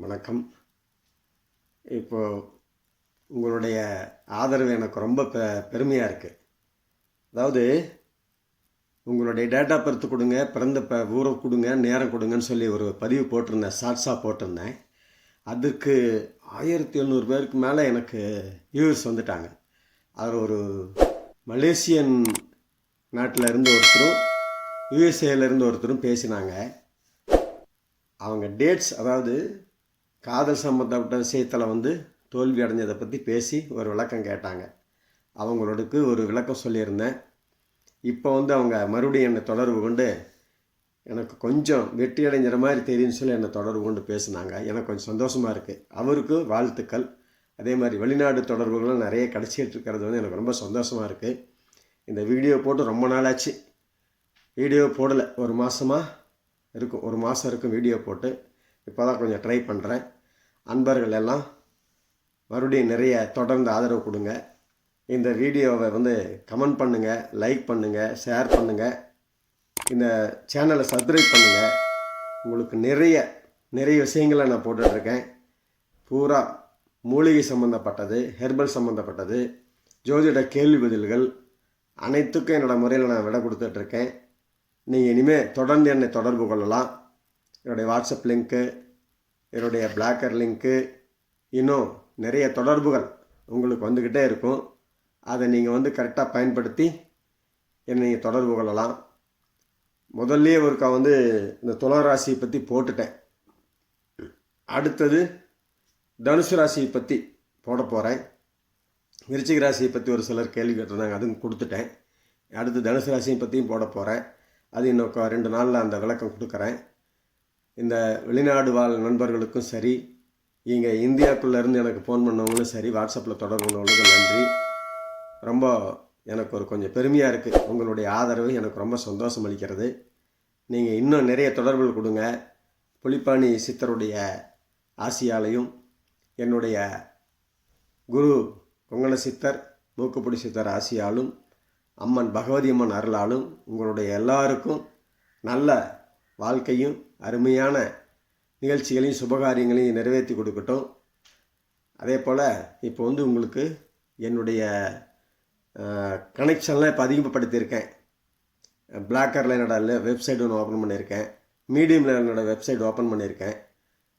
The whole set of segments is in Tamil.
வணக்கம். இப்போ உங்களுடைய ஆதரவு எனக்கு ரொம்ப பெருமையாக இருக்குது. அதாவது உங்களுடைய டேட் ஆஃப் பர்த் கொடுங்க, பிறந்த ஊரை கொடுங்க, நேரம் கொடுங்கன்னு சொல்லி ஒரு பதிவு போட்டிருந்தேன், ஷார்ட்ஸாக போட்டிருந்தேன். அதுக்கு 1700 பேருக்கு மேலே எனக்கு வியூவர்ஸ் வந்துட்டாங்க. அதில் ஒரு மலேசியன் நாட்டில் இருந்து ஒருத்தரும் யூஎஸ்ஏலேருந்து ஒருத்தரும் பேசினாங்க. அவங்க டேட்ஸ், அதாவது காதல் சம்மந்தப்பட்ட விஷயத்தில் தோல்வி அடைஞ்சதை பற்றி பேசி ஒரு விளக்கம் கேட்டாங்க. அவங்களுக்கு ஒரு விளக்கம் சொல்லியிருந்தேன். இப்போ அவங்க மறுபடியும் என்னை தொடர்பு கொண்டு எனக்கு கொஞ்சம் வெற்றி அடைஞ்சிற மாதிரி தெரியும்னு சொல்லி என்னை தொடர்பு கொண்டு பேசினாங்க. எனக்கு கொஞ்சம் சந்தோஷமாக இருக்குது. அவருக்கு வாழ்த்துக்கள். அதே மாதிரி வெளிநாடு தொடர்புகளும் நிறைய கிடச்சிட்டு இருக்கிறது எனக்கு ரொம்ப சந்தோஷமாக இருக்குது. இந்த வீடியோ போட்டு ரொம்ப நாளாச்சு. வீடியோ போடலை, ஒரு மாதமாக இருக்கும், ஒரு மாதம் இருக்கும் வீடியோ போட்டு. இப்போ தான் கொஞ்சம் ட்ரை பண்ணுறேன். அன்பர்கள் எல்லாம் மறுபடியும் நிறைய தொடர்ந்து ஆதரவு கொடுங்க. இந்த வீடியோவை கமெண்ட் பண்ணுங்கள், லைக் பண்ணுங்கள், ஷேர் பண்ணுங்கள், இந்த சேனலை சப்ஸ்கிரைப் பண்ணுங்கள். உங்களுக்கு நிறைய விஷயங்களை நான் போட்டுட்ருக்கேன். பூரா மூலிகை சம்மந்தப்பட்டது, ஹெர்பல் சம்மந்தப்பட்டது, ஜோதிட கேள்வி பதில்கள் அனைத்துக்கும் என்னோடய முறையில் நான் விடை கொடுத்துட்ருக்கேன். நீங்கள் இனிமேல் தொடர்ந்து என்னை தொடர்பு கொள்ளலாம். என்னுடைய வாட்ஸ்அப் லிங்க்கு, என்னுடைய பிளாக்கர் லிங்க்கு, இன்னும் நிறைய தொடர்புகள் உங்களுக்கு வந்துக்கிட்டே இருக்கும். அதை நீங்கள் கரெக்டாக பயன்படுத்தி என்னை நீங்கள் தொடர்பு கொள்ளலாம். முதல்லையே ஒருக்கா இந்த துளாராசியை பற்றி போட்டுட்டேன். அடுத்தது தனுசு ராசியை பற்றி போட போகிறேன். விருச்சிக ராசியை பற்றி ஒரு சிலர் கேள்வி கேட்டிருந்தாங்க, அதுவும் கொடுத்துட்டேன். அடுத்து தனுசு ராசியை பற்றியும் போட போகிறேன். அது இன்னும் 2 நாளில் அந்த விளக்கம் கொடுக்குறேன். இந்த வெளிநாடு வாழ் நண்பர்களுக்கும் சரி, இங்கே இந்தியாவுக்குள்ளேருந்து எனக்கு ஃபோன் பண்ணவங்களும் சரி, வாட்ஸ்அப்பில் தொடர்பு கொண்டவங்களுக்கும் நன்றி. ரொம்ப எனக்கு கொஞ்சம் பெருமையாக இருக்குது. உங்களுடைய ஆதரவு எனக்கு ரொம்ப சந்தோஷம் அளிக்கிறது. நீங்கள் இன்னும் நிறைய தொடர்புகள் கொடுங்க. புலிப்பாணி சித்தருடைய ஆசியாலையும், என்னுடைய குரு கொங்கண சித்தர், மூக்குப்பிடி சித்தர் ஆசியாலும், அம்மன் பகவதி அம்மன் அருளாலும் உங்களுடைய எல்லாருக்கும் நல்ல வாழ்க்கையும் அருமையான நிகழ்ச்சிகளையும் சுபகாரியங்களையும் நிறைவேற்றி கொடுக்கட்டும். அதே போல் இப்போ உங்களுக்கு என்னுடைய கனெக்ஷன்லாம் இப்போ அதிகப்படுத்தியிருக்கேன். பிளாக்கரில் என்னோடய வெப்சைட் ஒன்று ஓப்பன் பண்ணியிருக்கேன். மீடியமில் என்னோடய வெப்சைட் ஓப்பன் பண்ணியிருக்கேன்.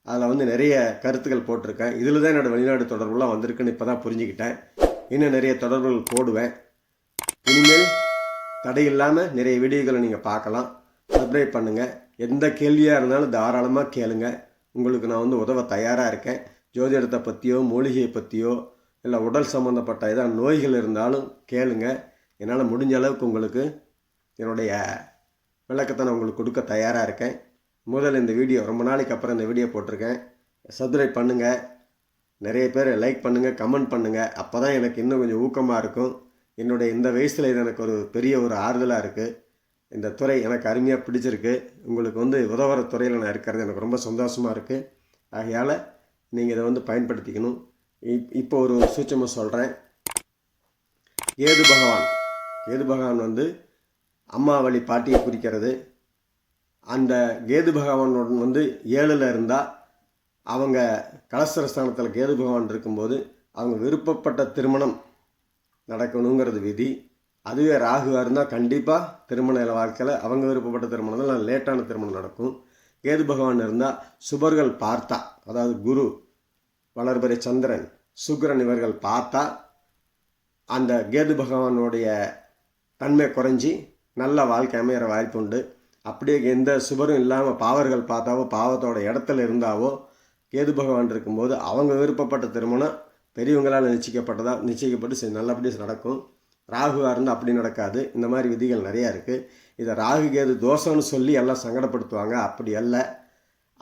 அதில் நிறைய கருத்துக்கள் போட்டிருக்கேன். இதில் தான் என்னோடய வெளிநாடு தொடர்புலாம் வந்திருக்குன்னு இப்போ தான் புரிஞ்சுக்கிட்டேன். இன்னும் நிறைய தொடர்புகள் போடுவேன். இனிமேல் தடை இல்லாமல் நிறைய வீடியோக்களை நீங்கள் பார்க்கலாம். சப்ஸ்கிரைப் பண்ணுங்கள். எந்த கேள்வியாக இருந்தாலும் தாராளமாக கேளுங்க. உங்களுக்கு நான் உதவ தயாராக இருக்கேன். ஜோதிடத்தை பற்றியோ, மூலிகையை பற்றியோ, இல்லை உடல் சம்மந்தப்பட்ட ஏதாவது நோய்கள் இருந்தாலும் கேளுங்க. என்னால் முடிஞ்ச அளவுக்கு உங்களுக்கு என்னுடைய விளக்கத்தை நான் உங்களுக்கு கொடுக்க தயாராக இருக்கேன். முதல்ல இந்த வீடியோ ரொம்ப நாளைக்கு அப்புறம் இந்த வீடியோ போட்டிருக்கேன். சப்ஸ்கிரைப் பண்ணுங்கள், நிறைய பேர் லைக் பண்ணுங்கள், கமெண்ட் பண்ணுங்கள். அப்போ தான் எனக்கு இன்னும் கொஞ்சம் ஊக்கமாக இருக்கும். என்னுடைய இந்த வயசில் இது எனக்கு ஒரு பெரிய ஆறுதலாக இருக்குது. இந்த துறை எனக்கு அருமையாக பிடிச்சிருக்கு. உங்களுக்கு உதவுற துறையில் நான் இருக்கிறது எனக்கு ரொம்ப சந்தோஷமாக இருக்குது. ஆகையால் நீங்கள் இதை பயன்படுத்திக்கணும். இப்போ ஒரு சூட்சமாக சொல்கிறேன். கேது பகவான் அம்மா வழி பாட்டியை குறிக்கிறது. அந்த கேது பகவான் 7ல் இருந்தால் அவங்க கலஸ்தரஸ்தானத்தில் கேது பகவான் இருக்கும்போது அவங்க விருப்பப்பட்ட திருமணம் நடக்கணுங்கிறது விதி. அதுவே ராகுவாக இருந்தால் கண்டிப்பாக திருமண வாழ்க்கையில் அவங்க விருப்பப்பட்ட திருமணம் தான் லேட்டான திருமணம் நடக்கும். கேது பகவான் இருந்தால் சுபர்கள் பார்த்தா, அதாவது குரு, வளர்பிறை சந்திரன், சுக்கிரன் இவர்கள் பார்த்தா அந்த கேது பகவானுடைய தன்மை குறைஞ்சி நல்ல வாழ்க்கை அமைகிற வாய்ப்பு உண்டு. அப்படியே எந்த சுபரும் இல்லாமல் பாவர்கள் பார்த்தாவோ, பாவத்தோட இடத்துல இருந்தாவோ கேது பகவான் இருக்கும்போது அவங்க விருப்பப்பட்ட திருமணம் பெரியவங்களால் நிச்சயிக்கப்பட்டு நல்லபடியாக நடக்கும். ராகுவாக இருந்தால் அப்படி நடக்காது. இந்த மாதிரி விதிகள் நிறையா இருக்குது. இதை ராகு கேது தோஷம்னு சொல்லி எல்லாம் சங்கடப்படுத்துவாங்க. அப்படி அல்ல.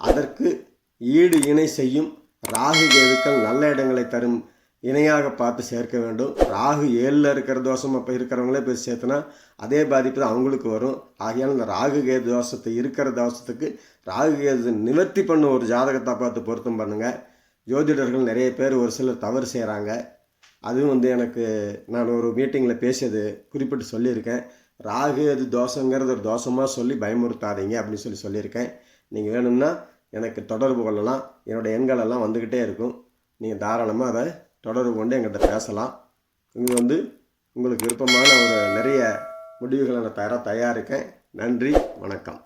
அதற்கு ஈடு இணை செய்யும் ராகு கேதுக்கள் நல்ல இடங்களை தரும் இணையாக பார்த்து சேர்க்க வேண்டும். ராகு 7ல் இருக்கிற தோஷம் அப்போ இருக்கிறவங்களே போய் சேர்த்துனா அதே பாதிப்பு தான் அவங்களுக்கு வரும். ஆகையால் இந்த ராகு கேது தோஷத்தை இருக்கிற தோஷத்துக்கு ராகு கேது நிவர்த்தி பண்ண ஒரு ஜாதகத்தை பார்த்து பொருத்தம் பண்ணுங்கள். ஜோதிடர்கள் நிறைய பேர் ஒரு சிலர் தவறு செய்கிறாங்க. அதுவும் எனக்கு நான் ஒரு மீட்டிங்கில் பேசியது குறிப்பிட்டு சொல்லியிருக்கேன். ராகு அது தோஷங்கிறது ஒரு தோஷமாக சொல்லி பயமுறுத்தாதீங்க அப்படின்னு சொல்லியிருக்கேன். நீங்கள் வேணும்னா எனக்கு தொடர்பு கொள்ளலாம். என்னோடய எண்களெல்லாம் வந்துக்கிட்டே இருக்கும். நீங்கள் தாராளமாக அதை தொடர்பு கொண்டு எங்கிட்ட பேசலாம். இது உங்களுக்கு விருப்பமான ஒரு நிறைய முடிவுகளை நான் தயாரிக்கேன். நன்றி, வணக்கம்.